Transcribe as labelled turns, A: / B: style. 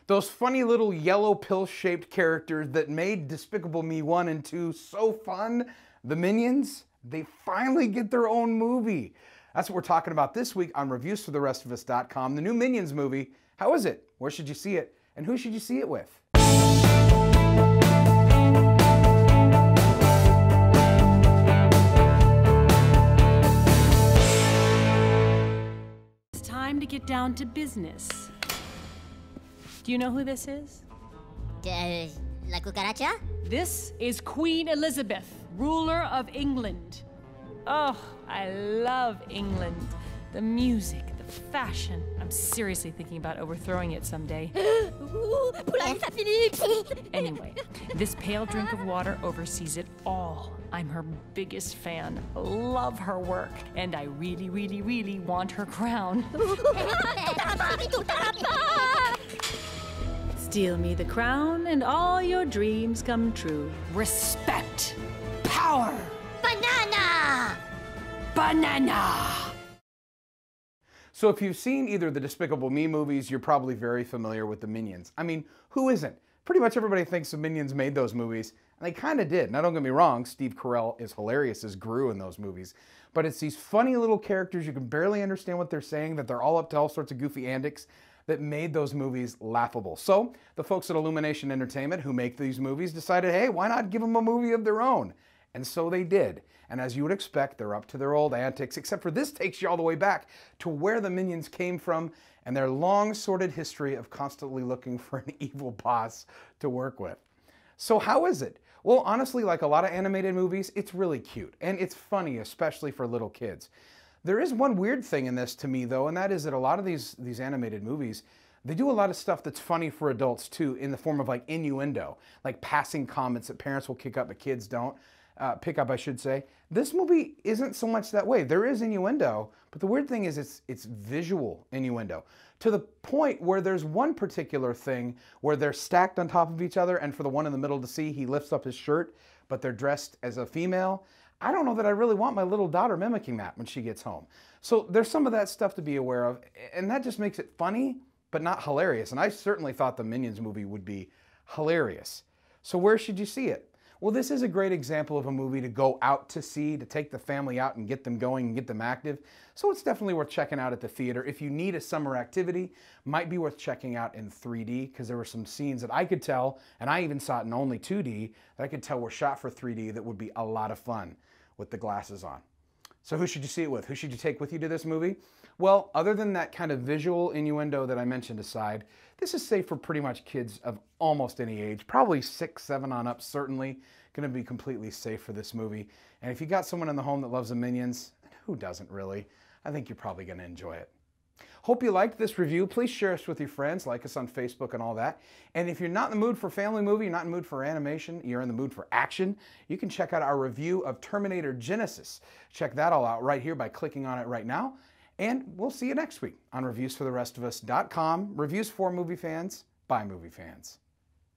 A: Those funny little yellow pill-shaped characters that made Despicable Me 1 and 2 so fun, the Minions, they finally get their own movie. That's what we're talking about this week on ReviewsForTheRestOfUs.com. The new Minions movie. How is it? Where should you see it? And who should you see it with?
B: It's time to get down to business. Do you know who this is?
C: La cucaracha?
B: This is Queen Elizabeth, ruler of England. Oh, I love England. The music, the fashion. I'm seriously thinking about overthrowing it someday. Anyway, this pale drink of water oversees it all. I'm her biggest fan, love her work, and I really, really, really want her crown. Steal me the crown and all your dreams come true. Respect, power,
C: Banana!
B: banana!
A: So if you've seen either the Despicable Me movies, you're probably very familiar with the Minions. I mean, who isn't? Pretty much everybody thinks the Minions made those movies, and they kind of did. Now don't get me wrong, Steve Carell is hilarious as Gru in those movies, but it's these funny little characters, you can barely understand what they're saying, that they're all up to all sorts of goofy antics, that made those movies laughable. So the folks at Illumination Entertainment who make these movies decided, hey, why not give them a movie of their own? And so they did. And as you would expect, they're up to their old antics, except for this takes you all the way back to where the Minions came from and their long sordid history of constantly looking for an evil boss to work with. So how is it? Well, honestly, like a lot of animated movies, it's really cute and it's funny, especially for little kids. There is one weird thing in this to me though, and that is that a lot of these animated movies, they do a lot of stuff that's funny for adults too, in the form of like innuendo, like passing comments that parents will kick up but kids don't. Pick up, I should say. This movie isn't so much that way. There is innuendo, but the weird thing is it's visual innuendo. To the point where there's one particular thing where they're stacked on top of each other, and for the one in the middle to see, he lifts up his shirt, but they're dressed as a female. I don't know that I really want my little daughter mimicking that when she gets home. So there's some of that stuff to be aware of, and that just makes it funny, but not hilarious. And I certainly thought the Minions movie would be hilarious. So where should you see it? Well, this is a great example of a movie to go out to see, to take the family out and get them going and get them active. So it's definitely worth checking out at the theater. If you need a summer activity, might be worth checking out in 3D because there were some scenes that I could tell, and I even saw it in only 2D, that I could tell were shot for 3D that would be a lot of fun with the glasses on. So who should you see it with? Who should you take with you to this movie? Well, other than that kind of visual innuendo that I mentioned aside, this is safe for pretty much kids of almost any age, probably 6, 7 on up, certainly going to be completely safe for this movie. And if you got someone in the home that loves the Minions, who doesn't really? I think you're probably going to enjoy it. Hope you liked this review. Please share us with your friends, like us on Facebook and all that. And if you're not in the mood for family movie, you're not in the mood for animation, you're in the mood for action, you can check out our review of Terminator Genisys. Check that all out right here by clicking on it right now. And we'll see you next week on ReviewsForTheRestOfUs.com. Reviews for movie fans, by movie fans.